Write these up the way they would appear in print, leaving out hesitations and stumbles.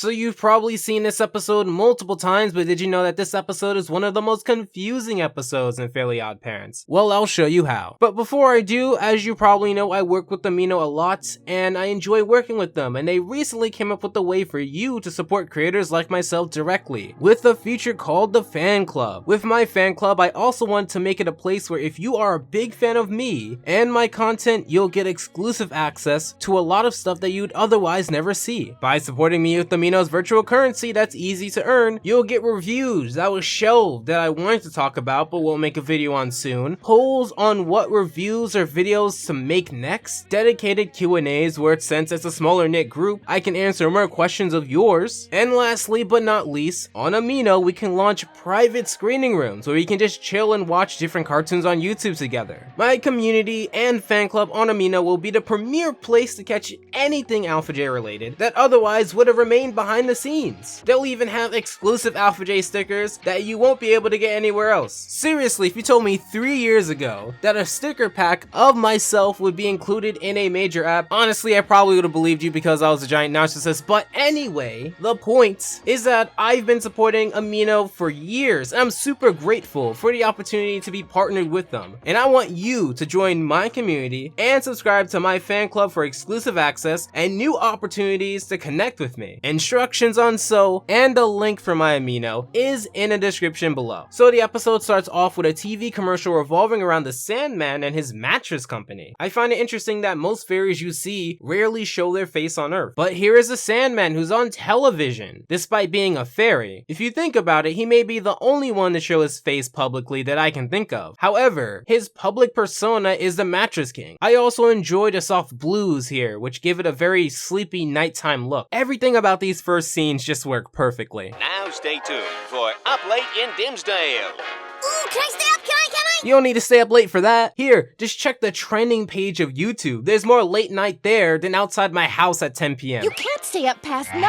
So you've probably seen this episode multiple times, but did you know that this episode is one of the most confusing episodes in Fairly Oddparents? Well, I'll show you how. But before I do, as you probably know, I work with Amino a lot, and I enjoy working with them, and they recently came up with a way for you to support creators like myself directly, with a feature called the Fan Club. With my fan club, I also want to make it a place where if you are a big fan of me and my content, you'll get exclusive access to a lot of stuff that you'd otherwise never see. By supporting me with Amino's virtual currency that's easy to earn, you'll get reviews that was shelved that I wanted to talk about but won't make a video on soon, polls on what reviews or videos to make next, dedicated Q&As where since it's a smaller knit group, I can answer more questions of yours, and lastly but not least, on Amino we can launch private screening rooms where we can just chill and watch different cartoons on YouTube together. My community and fan club on Amino will be the premier place to catch anything Alpha J related that otherwise would have remained behind the scenes. They'll even have exclusive Alpha J stickers that you won't be able to get anywhere else. Seriously, if you told me 3 years ago that a sticker pack of myself would be included in a major app, honestly I probably would have believed you because I was a giant narcissist. But anyway, the point is that I've been supporting Amino for years and I'm super grateful for the opportunity to be partnered with them, and I want you to join my community and subscribe to my fan club for exclusive access and new opportunities to connect with me. Instructions on so and a link for my Amino is in the description below. So the episode starts off with a TV commercial revolving around the Sandman and his mattress company. I find it interesting that most fairies you see rarely show their face on Earth, but here is a Sandman who's on television despite being a fairy. If you think about it, he may be the only one to show his face publicly that I can think of. However, his public persona is the Mattress King. I also enjoy the soft blues here, which give it a very sleepy nighttime look. Everything about these first scenes just work perfectly. Now stay tuned for Up Late in Dimsdale. Ooh, can I stay up? Can I? You don't need to stay up late for that. Here, just check the trending page of YouTube. There's more late night there than outside my house at 10 p.m. You can't stay up past 9.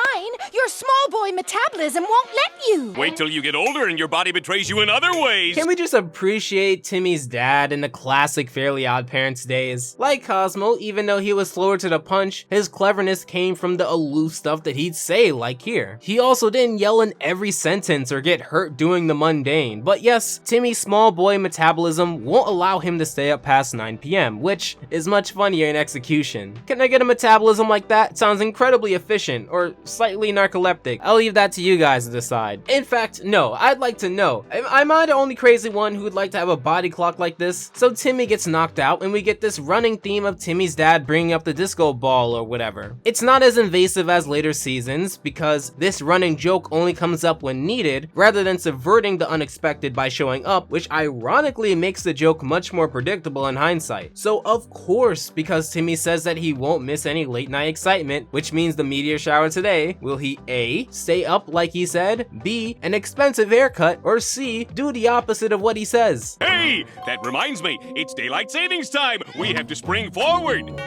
Your small boy metabolism won't let you. Wait till you get older and your body betrays you in other ways. Can we just appreciate Timmy's dad in the classic Fairly Oddparents days? Like Cosmo, even though he was slower to the punch, his cleverness came from the aloof stuff that he'd say, like here. He also didn't yell in every sentence or get hurt doing the mundane. But yes, Timmy's small boy metabolism won't allow him to stay up past 9 p.m, which is much funnier in execution. Can I get a metabolism like that? Sounds incredibly efficient, or slightly narcoleptic. I'll leave that to you guys to decide. In fact, no, I'd like to know. Am I the only crazy one who would like to have a body clock like this? So Timmy gets knocked out and we get this running theme of Timmy's dad bringing up the disco ball or whatever. It's not as invasive as later seasons because this running joke only comes up when needed rather than subverting the unexpected by showing up, which ironically makes the joke much more predictable in hindsight. So of course, because Timmy says that he won't miss any late night excitement, which means the meteor shower today, will he A, stay up like he said, B, an expensive haircut, or C, do the opposite of what he says? Hey, that reminds me, it's daylight savings time. We have to spring forward.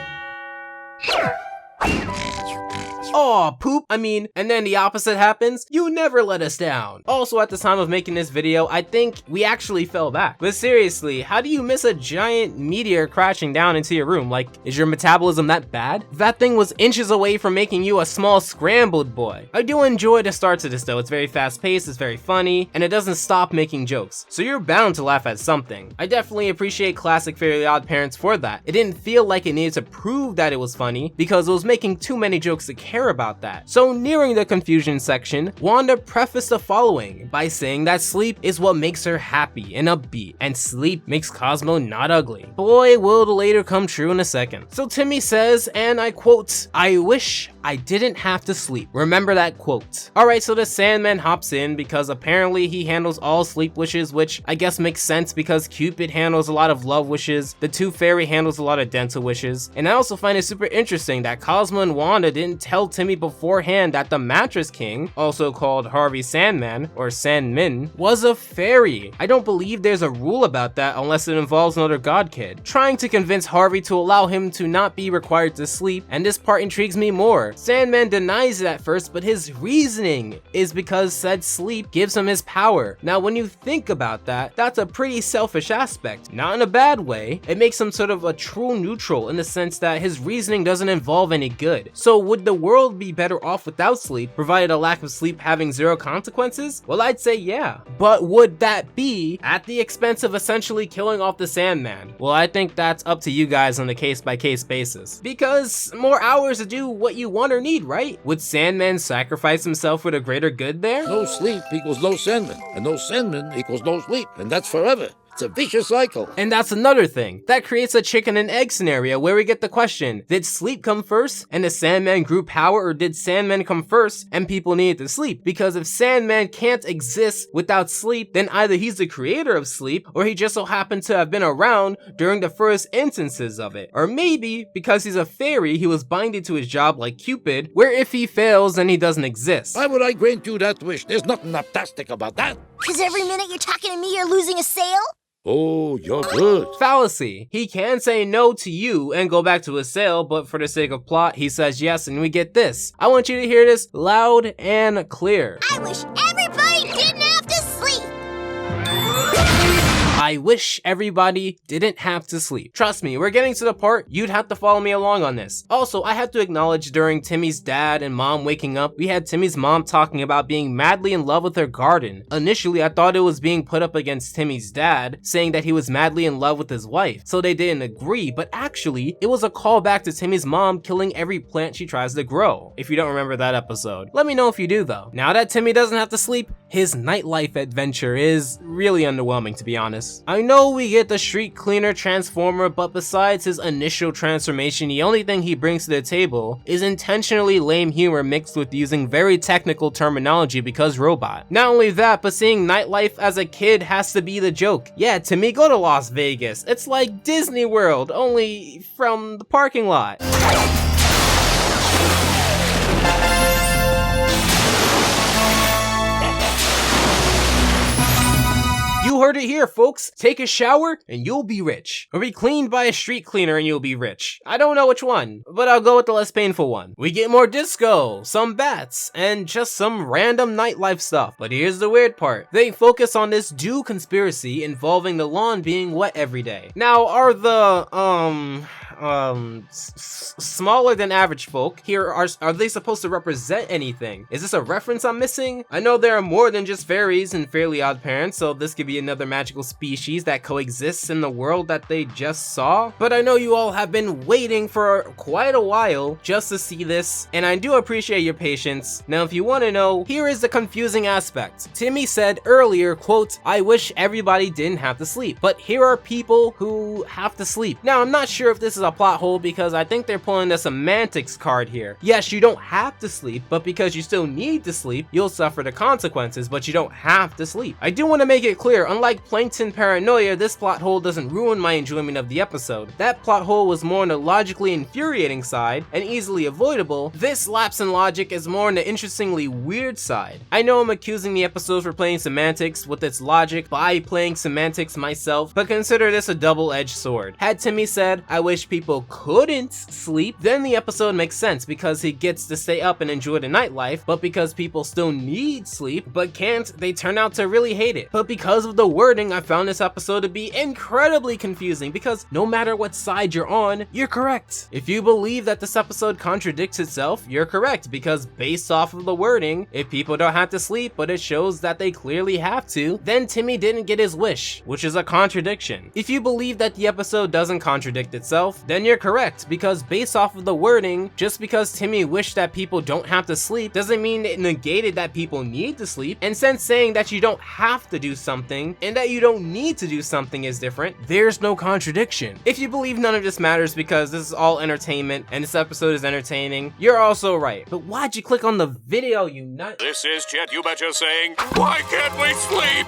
Aw, poop. And then the opposite happens. You never let us down. Also, at the time of making this video, I think we actually fell back. But seriously, how do you miss a giant meteor crashing down into your room? Like, is your metabolism that bad? That thing was inches away from making you a small scrambled boy. I do enjoy the start to this though. It's very fast paced, it's very funny, and it doesn't stop making jokes. So you're bound to laugh at something. I definitely appreciate classic Fairly Oddparents for that. It didn't feel like it needed to prove that it was funny because it was making too many jokes to care about that. So nearing the confusion section, Wanda prefaced the following by saying that sleep is what makes her happy and upbeat, and sleep makes Cosmo not ugly. Boy, will the later come true in a second. So Timmy says, and I quote, "I wish I didn't have to sleep." Remember that quote. Alright, so the Sandman hops in because apparently he handles all sleep wishes, which I guess makes sense because Cupid handles a lot of love wishes, the Tooth Fairy handles a lot of dental wishes, and I also find it super interesting that Cosmo and Wanda didn't tell Timmy beforehand that the Mattress King, also called Harvey Sandman, or Sandman, was a fairy. I don't believe there's a rule about that unless it involves another god kid, trying to convince Harvey to allow him to not be required to sleep, and this part intrigues me more. Sandman denies it at first, but his reasoning is because said sleep gives him his power. Now when you think about that, that's a pretty selfish aspect. Not in a bad way, it makes him sort of a true neutral in the sense that his reasoning doesn't involve any good. So would the world world be better off without sleep, provided a lack of sleep having zero consequences? Well, I'd say yeah. But would that be at the expense of essentially killing off the Sandman? Well, I think that's up to you guys on a case-by-case basis. Because more hours to do what you want or need, right? Would Sandman sacrifice himself for the greater good there? No sleep equals no Sandman, and no Sandman equals no sleep, and that's forever. It's a vicious cycle. And that's another thing. That creates a chicken and egg scenario where we get the question, did sleep come first and the Sandman grew power, or did Sandman come first and people needed to sleep? Because if Sandman can't exist without sleep, then either he's the creator of sleep or he just so happened to have been around during the first instances of it. Or maybe because he's a fairy, he was binded to his job like Cupid, where if he fails, then he doesn't exist. Why would I grant you that wish? There's nothing fantastic about that. Because every minute you're talking to me, you're losing a sale? Oh, you're good. Fallacy. He can say no to you and go back to his sale, but for the sake of plot, he says yes, and we get this. I want you to hear this loud and clear. I wish everybody didn't have to sleep. I wish everybody didn't have to sleep. Trust me, we're getting to the part you'd have to follow me along on this. Also, I have to acknowledge during Timmy's dad and mom waking up, we had Timmy's mom talking about being madly in love with her garden. Initially, I thought it was being put up against Timmy's dad, saying that he was madly in love with his wife, so they didn't agree, but actually, it was a callback to Timmy's mom killing every plant she tries to grow. If you don't remember that episode, let me know if you do though. Now that Timmy doesn't have to sleep, his nightlife adventure is really underwhelming, to be honest. I know we get the street cleaner transformer, but besides his initial transformation, the only thing he brings to the table is intentionally lame humor mixed with using very technical terminology because robot. Not only that, but seeing nightlife as a kid has to be the joke. Yeah, Timmy, go to Las Vegas. It's like Disney World, only from the parking lot. You heard it here, folks. Take a shower and you'll be rich. Or be cleaned by a street cleaner and you'll be rich. I don't know which one, but I'll go with the less painful one. We get more disco, some bats, and just some random nightlife stuff. But here's the weird part. They focus on this do conspiracy involving the lawn being wet every day. Now, are the, smaller than average folk here, are they supposed to represent anything? Is this a reference I'm missing? I know there are more than just fairies in Fairly Oddparents, so this could be another magical species that coexists in the world that they just saw. But I know you all have been waiting for quite a while just to see this, and I do appreciate your patience. Now, if you want to know, here is the confusing aspect. Timmy said earlier, quote, I wish everybody didn't have to sleep, but here are people who have to sleep. Now, I'm not sure if this is a plot hole because I think they're pulling the semantics card here. Yes, you don't have to sleep, but because you still need to sleep, you'll suffer the consequences, but you don't have to sleep. I do want to make it clear, unlike Plankton Paranoia, this plot hole doesn't ruin my enjoyment of the episode. That plot hole was more on the logically infuriating side and easily avoidable. This lapse in logic is more on the interestingly weird side. I know I'm accusing the episode for playing semantics with its logic by playing semantics myself, but consider this a double-edged sword. Had Timmy said, I wish people couldn't sleep, then the episode makes sense because he gets to stay up and enjoy the nightlife, but because people still need sleep but can't, they turn out to really hate it. But because of the wording, I found this episode to be incredibly confusing because no matter what side you're on, you're correct. If you believe that this episode contradicts itself, you're correct because based off of the wording, if people don't have to sleep but it shows that they clearly have to, then Timmy didn't get his wish, which is a contradiction. If you believe that the episode doesn't contradict itself, then you're correct because based off of the wording, just because Timmy wished that people don't have to sleep doesn't mean it negated that people need to sleep, and since saying that you don't have to do something and that you don't need to do something is different, there's no contradiction. If you believe none of this matters because this is all entertainment and this episode is entertaining, you're also right. But why'd you click on the video, you nut? This is Chet You Betcha saying, why can't we sleep?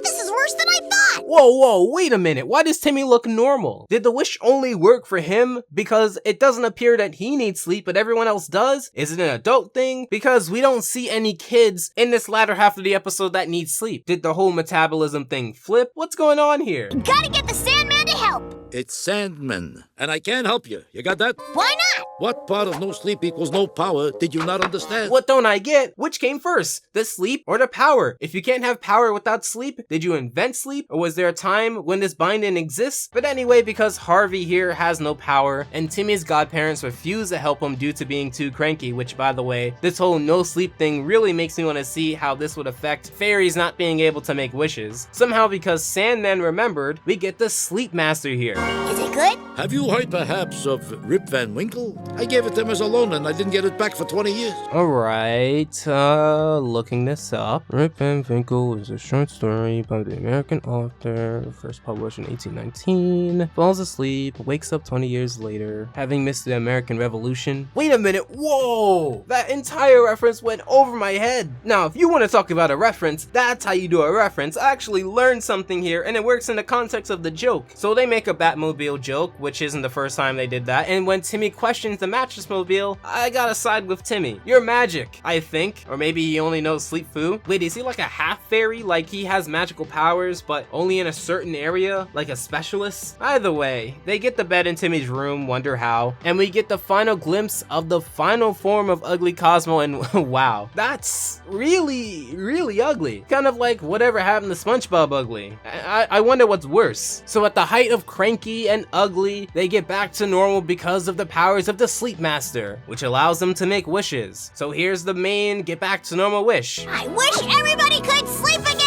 This is worse than I thought! Whoa, wait a minute. Why does Timmy look normal? Did the wish only work for him because it doesn't appear that he needs sleep but everyone else does? Is it an adult thing? Because we don't see any kids in this latter half of the episode that need sleep. Did the whole metabolism thing flip? What's going on here? Gotta get the Sandman to help! It's Sandman, and I can't help you. You got that? Why not? What part of no sleep equals no power did you not understand? What don't I get? Which came first, the sleep or the power? If you can't have power without sleep, did you invent sleep? Or was there a time when this binding exists? But anyway, because Harvey here has no power, and Timmy's godparents refuse to help him due to being too cranky, which by the way, this whole no sleep thing really makes me want to see how this would affect fairies not being able to make wishes. Somehow because Sandman remembered, we get the Sleep Master here. Is it good? Have you heard perhaps of Rip Van Winkle? I gave it to him as a loan and I didn't get it back for 20 years. Alright, looking this up. Rip Van Winkle is a short story by the American author, first published in 1819. Falls asleep, wakes up 20 years later, having missed the American Revolution. Wait a minute, whoa! That entire reference went over my head. Now, if you want to talk about a reference, that's how you do a reference. I actually learned something here, and it works in the context of the joke. So they make a Batmobile joke, which isn't the first time they did that, and when Timmy questions the mattress mobile, I gotta side with Timmy. You're magic, I think. Or maybe he only knows sleep foo. Wait, is he like a half fairy? Like he has magical powers, but only in a certain area? Like a specialist? Either way, they get the bed in Timmy's room, wonder how, and we get the final glimpse of the final form of ugly Cosmo, and wow, that's really ugly. Kind of like whatever happened to SpongeBob ugly. I wonder what's worse. So at the height of cranky and ugly, they get back to normal because of the powers of the Sleep Master, which allows them to make wishes. So here's the main get back to normal wish. I wish everybody could sleep again!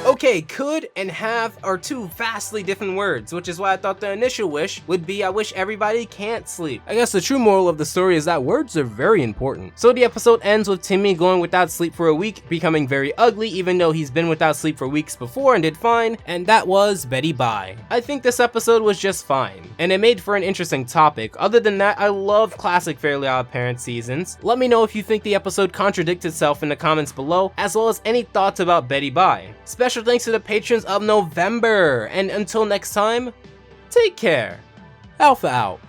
Okay, could and have are two vastly different words, which is why I thought the initial wish would be I wish everybody can't sleep. I guess the true moral of the story is that words are very important. So the episode ends with Timmy going without sleep for a week, becoming very ugly even though he's been without sleep for weeks before and did fine, and that was Betty Bye. I think this episode was just fine, and it made for an interesting topic. Other than that, I love classic Fairly Odd Parents seasons. Let me know if you think the episode contradicts itself in the comments below, as well as any thoughts about Betty Bye. Special thanks to the patrons of November, and until next time, take care. Alpha out.